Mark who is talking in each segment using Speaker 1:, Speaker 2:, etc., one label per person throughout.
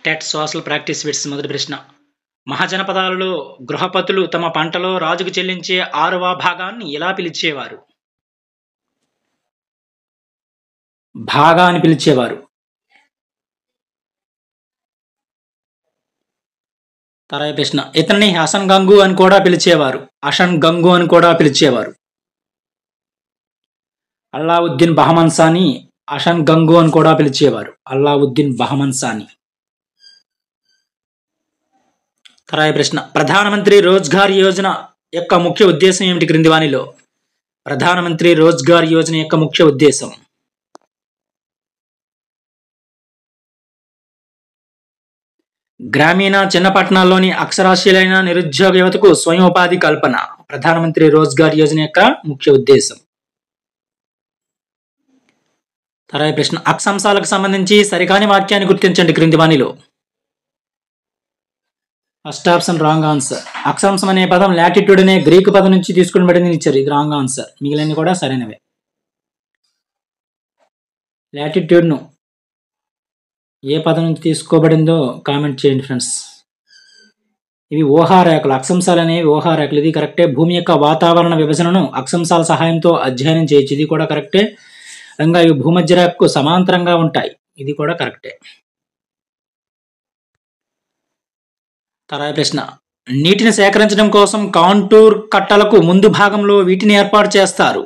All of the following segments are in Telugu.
Speaker 1: టెట్ సోషల్ ప్రాక్టీస్ బిట్స్ మొదటి ప్రశ్న. మహాజనపదాలలో గృహపతులు తమ పంటలో రాజుకు చెల్లించే 6వ భాగాన్ని ఎలా పిలిచేవారు? భాగా అని పిలిచేవారు. తర్వాయి ప్రశ్న. ఇతన్ని హసన్ గంగు అని కూడా పిలిచేవారు. అషన్ గంగు అని కూడా పిలిచేవారు. అల్లావుద్దీన్ బహమన్సాని అషన్ గంగు అని కూడా పిలిచేవారు. అల్లావుద్దీన్ బహమన్సాని. తర్వాయి ప్రశ్న. ప్రధానమంత్రి రోజ్గార్ యోజన యొక్క ముఖ్య ఉద్దేశం ఏమిటి క్రింది వానిలో? ప్రధానమంత్రి రోజ్గార్ యోజన యొక్క ముఖ్య ఉద్దేశం గ్రామీణ చిన్న పట్టణాల్లోని అక్షరాస్యులైన నిరుద్యోగ యువతకు స్వయం ఉపాధి కల్పన. ప్రధానమంత్రి రోజ్గార్ యోజన యొక్క ముఖ్య ఉద్దేశం. తర్వాయి ప్రశ్న. అక్షాంశాలకు సంబంధించి సరికాని వాక్యాన్ని గుర్తించండి క్రింది వానిలో. First option wrong answer. అక్షాంశం అనే పదం లాటిట్యూడ్ అనే గ్రీకు పదం నుంచి తీసుకుని ఇచ్చారు. ఇది రాంగ్ ఆన్సర్. మిగిలినవి కూడా సరైనవే. లాటిట్యూడ్ ను ఏ పదం నుంచి తీసుకోబడిందో కామెంట్ చేయండి ఫ్రెండ్స్. ఇవి ఊహారేఖలు. అక్షాంశాలు అనేవి ఊహారేఖలు. ఇది కరెక్టే. భూమి యొక్క వాతావరణ విభజనను అక్షాంశాల సహాయంతో అధ్యయనం చేయొచ్చు. ఇది కూడా కరెక్టే. ఇంకా ఇవి భూమధ్య రేఖకు సమాంతరంగా ఉంటాయి. ఇది కూడా కరెక్టే. తర్వాయి ప్రశ్న. నీటిని సేకరించడం కోసం కాంటూర్ కట్టలకు ముందు భాగంలో వీటిని ఏర్పాటు చేస్తారు.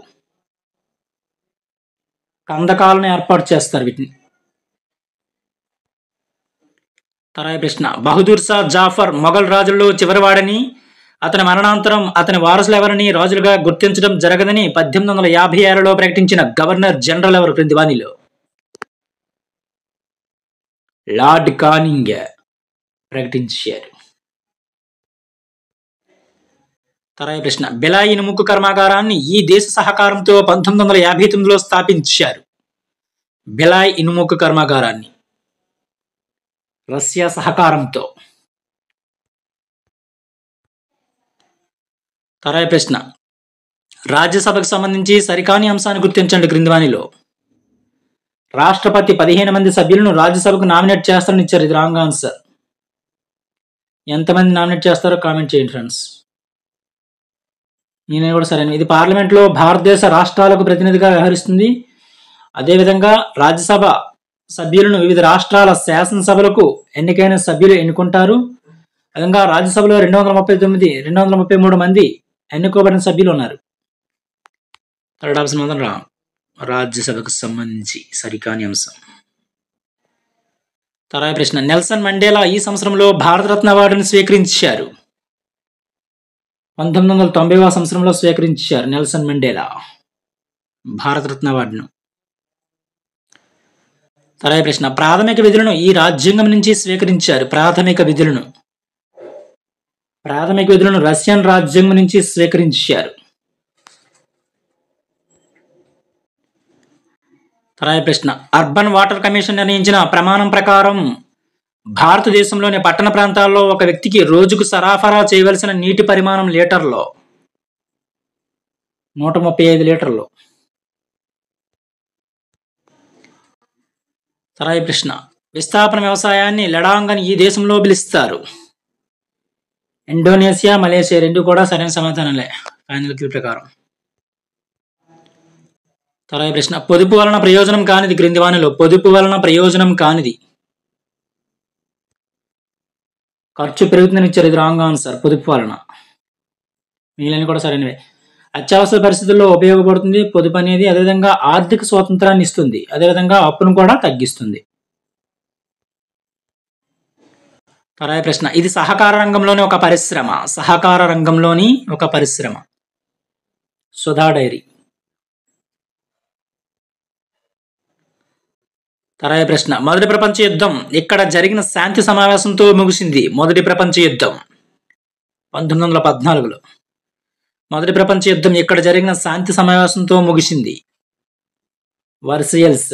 Speaker 1: కందకాలను ఏర్పాటు చేస్తారు వీటిని. తర్వాయి ప్రశ్న. బహదూర్ షా జాఫర్ మొఘల్ రాజుల్లో చివరివాడని, అతని మరణాంతరం అతని వారసులు ఎవరిని రాజులుగా గుర్తించడం జరగదని 1856లో ప్రకటించిన గవర్నర్ జనరల్ ఎవరు క్రింది వానిలో? లార్డ్ కానింగ్ ప్రకటించారు. తర్వాయి ప్రశ్న. బెలాయి ఇనుముక్కు కర్మాగారాన్ని ఈ దేశ సహకారంతో 1959లో స్థాపించారు. బెలాయి ఇనుముక్కు కర్మాగారాన్ని రష్యా సహకారంతో. తర్వాయి ప్రశ్న. రాజ్యసభకు సంబంధించి సరికాని అంశాన్ని గుర్తించండి క్రింది వానిలో. రాష్ట్రపతి 15 మంది సభ్యులను రాజ్యసభకు నామినేట్ చేస్తారని ఇచ్చారు. ఇది రాంగ్ ఆన్సర్. ఎంతమంది నామినేట్ చేస్తారో కామెంట్ చేయండి ఫ్రెండ్స్. నేను కూడా సరైన. ఇది పార్లమెంట్లో భారతదేశ రాష్ట్రాలకు ప్రతినిధిగా వ్యవహరిస్తుంది. అదేవిధంగా రాజ్యసభ సభ్యులను వివిధ రాష్ట్రాల శాసనసభలకు ఎన్నికైన సభ్యులు ఎన్నుకుంటారు. విధంగా రాజ్యసభలో 233 మంది ఎన్నుకోబడిన సభ్యులు ఉన్నారు. థర్డ్ ఆప్షన్ మాత్రం రాంగ్. రాజ్యసభకు సంబంధించి సరికాని అంశం. తర్వాయి ప్రశ్న. నెల్సన్ మండేలా ఈ సంవత్సరంలో భారతరత్న అవార్డును స్వీకరించారు. 1990వ సంవత్సరంలో స్వీకరించారు నెల్సన్ మండేలా భారతరత్న అవార్డును. తర్వాయి ప్రశ్న. ప్రాథమిక విధులను ఈ రాజ్యాంగం నుంచి స్వీకరించారు. ప్రాథమిక విధులను రష్యన్ రాజ్యాంగం నుంచి స్వీకరించారు. తర్వాయి ప్రశ్న. అర్బన్ వాటర్ కమిషన్ నిర్ణయించిన ప్రమాణం ప్రకారం భారతదేశంలోని పట్టణ ప్రాంతాల్లో ఒక వ్యక్తికి రోజుకు సరఫరా చేయవలసిన నీటి పరిమాణం లీటర్లో 135 లీటర్లు. తర్వాయి ప్రశ్న. విస్థాపన వ్యవసాయాన్ని లడాంగ్ అని ఈ దేశంలో పిలుస్తారు. ఇండోనేషియా, మలేషియా రెండు కూడా సరైన సమాధానాలే ఫైనల్ క్యూ ప్రకారం. తర్వాయి ప్రశ్న. పొదుపు వలన ప్రయోజనం కానిది క్రింది వానిలో. పొదుపు వలన ప్రయోజనం కానిది. ఖర్చు పెరుగుతుందని ఇచ్చారు. ఇది రాంగ్ ఆన్సర్. పొదుపు వలన. మిగిలిన కూడా సరైనవే. అత్యవసర పరిస్థితుల్లో ఉపయోగపడుతుంది పొదుపు అనేది. అదేవిధంగా ఆర్థిక స్వాతంత్రాన్ని ఇస్తుంది. అదేవిధంగా అప్పును కూడా తగ్గిస్తుంది. తర్వాయి ప్రశ్న. ఇది సహకార రంగంలోని ఒక పరిశ్రమ. సహకార రంగంలోని ఒక పరిశ్రమ. సుధా డైరీ. తర్వాయి ప్రశ్న. మొదటి ప్రపంచ యుద్ధం ఇక్కడ జరిగిన శాంతి సమావేశంతో ముగిసింది. మొదటి ప్రపంచ యుద్ధం 1914లో. మొదటి ప్రపంచ యుద్ధం ఇక్కడ జరిగిన శాంతి సమావేశంతో ముగిసింది. వర్సియల్స్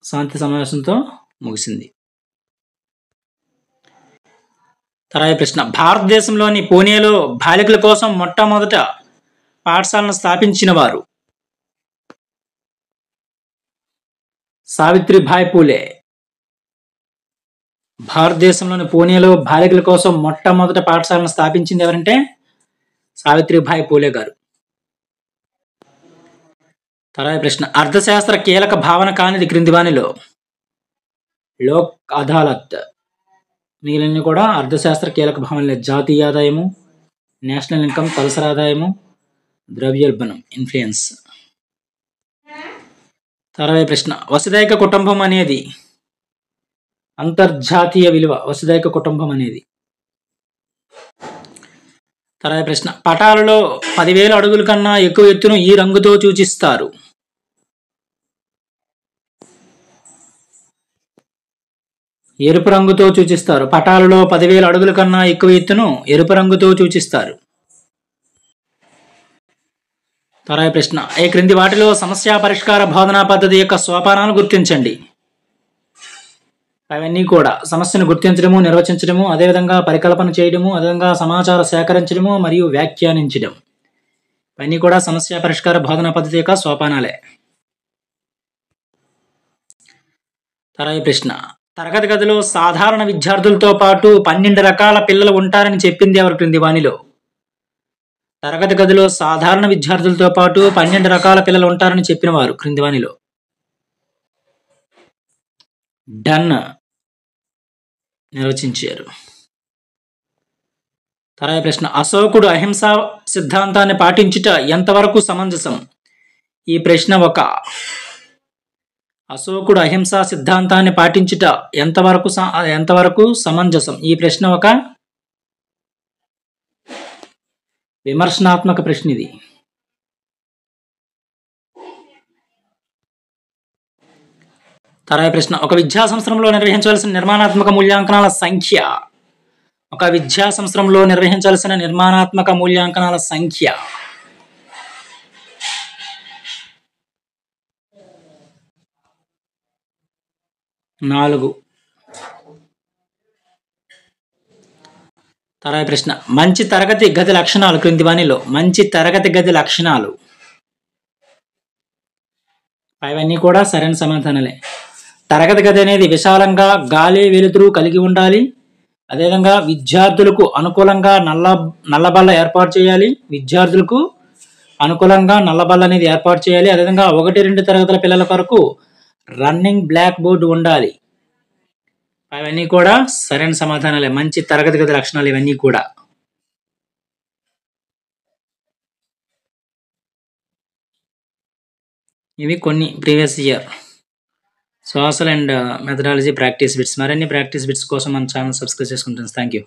Speaker 1: శాంతి సమావేశంతో ముగిసింది. తర్వాయి ప్రశ్న. భారతదేశంలోని పూణేలో బాలికల కోసం మొట్టమొదట పాఠశాలను స్థాపించిన వారు. సావిత్రిబాయి పూలే. భారతదేశంలోని పూణేలో బాలికల కోసం మొట్టమొదటి పాఠశాలను స్థాపించింది ఎవరంటే సావిత్రిబాయి పూలే గారు. తర్వాత ప్రశ్న, అర్థశాస్త్ర కీలక భావన కానిది క్రింది వానిలో? లోక్ అదాలత్. మిగిలినవి కూడా అర్థశాస్త్ర కీలక భావనలే. జాతీయ ఆదాయము, నేషనల్ ఇన్కమ్ తలసరి ఆదాయము, ద్రవ్యోల్బణం ఇన్ఫ్లుయెన్స్. తర్వాత ప్రశ్న, వసుదైక కుటుంబం అనేది అంతర్జాతీయ విలువ. వసుదైక కుటుంబం అనేది. తర్వాత ప్రశ్న, పటాలలో 10,000 అడుగుల కన్నా ఎక్కువ ఎత్తును ఈ రంగుతో సూచిస్తారు. ఎరుపు రంగుతో సూచిస్తారు. పటాలలో 10,000 అడుగుల కన్నా ఎక్కువ ఎత్తును ఎరుపు రంగుతో సూచిస్తారు. తర్వాత ప్రశ్న, ఈ క్రింది వాటిలో సమస్య పరిష్కార బోధనా పద్ధతి యొక్క సోపానాలు గుర్తించండి. అవన్నీ కూడా సమస్యను గుర్తించడము, నిర్వచించడము, అదేవిధంగా పరికల్పన చేయడము, అదేవిధంగా సమాచారం సేకరించడము మరియు వ్యాఖ్యానించడం. ఇవన్నీ కూడా సమస్య పరిష్కార బోధనా పద్ధతి యొక్క సోపానాలే. తర్వాత ప్రశ్న, తరగతి గదిలో సాధారణ విద్యార్థులతో పాటు 12 రకాల పిల్లలు ఉంటారని చెప్పింది ఎవరు క్రింది వానిలో? తరగతి గదిలో సాధారణ విద్యార్థులతో పాటు 12 రకాల పిల్లలు ఉంటారని చెప్పిన వారు క్రింది వానిలో? డన్ నిర్వచించారు. తర్వాత ప్రశ్న, అశోకుడు అహింసా సిద్ధాంతాన్ని పాటించుట ఎంతవరకు సమంజసం? ఈ ప్రశ్న ఒక అశోకుడు అహింసా సిద్ధాంతాన్ని పాటించుట ఎంతవరకు సమంజసం? ఈ ప్రశ్న ఒక విమర్శనాత్మక ప్రశ్న ఇది. తర్వాత ప్రశ్న, ఒక విద్యా సంవత్సరంలో నిర్వహించవలసిన నిర్మాణాత్మక మూల్యాంకనాల సంఖ్య. ఒక విద్యా సంవత్సరంలో నిర్వహించాల్సిన నిర్మాణాత్మక మూల్యాంకనాల సంఖ్య 4. తర్వాత ప్రశ్న, మంచి తరగతి గది లక్షణాలు క్రింది వానిలో? మంచి తరగతి గది లక్షణాలు. అవన్నీ కూడా సరైన సమాధానాలే. తరగతి గది అనేది విశాలంగా గాలి వెలుతురు కలిగి ఉండాలి. అదేవిధంగా విద్యార్థులకు అనుకూలంగా నల్లబల్ల ఏర్పాటు చేయాలి. విద్యార్థులకు అనుకూలంగా నల్లబల్ల అనేది ఏర్పాటు చేయాలి. అదేవిధంగా 1-2 తరగతుల పిల్లల కొరకు రన్నింగ్ బ్లాక్ బోర్డు ఉండాలి. అవన్నీ కూడా సరైన సమాధానాలే. మంచి తరగతి గది లక్షణాలు ఇవన్నీ కూడా. ఇవి కొన్ని previous year social and methodology practice bits. మరిన్ని ప్రాక్టీస్ బిట్స్ కోసం మన ఛానల్ సబ్స్క్రైబ్ చేసుకుంటాను. Thank you.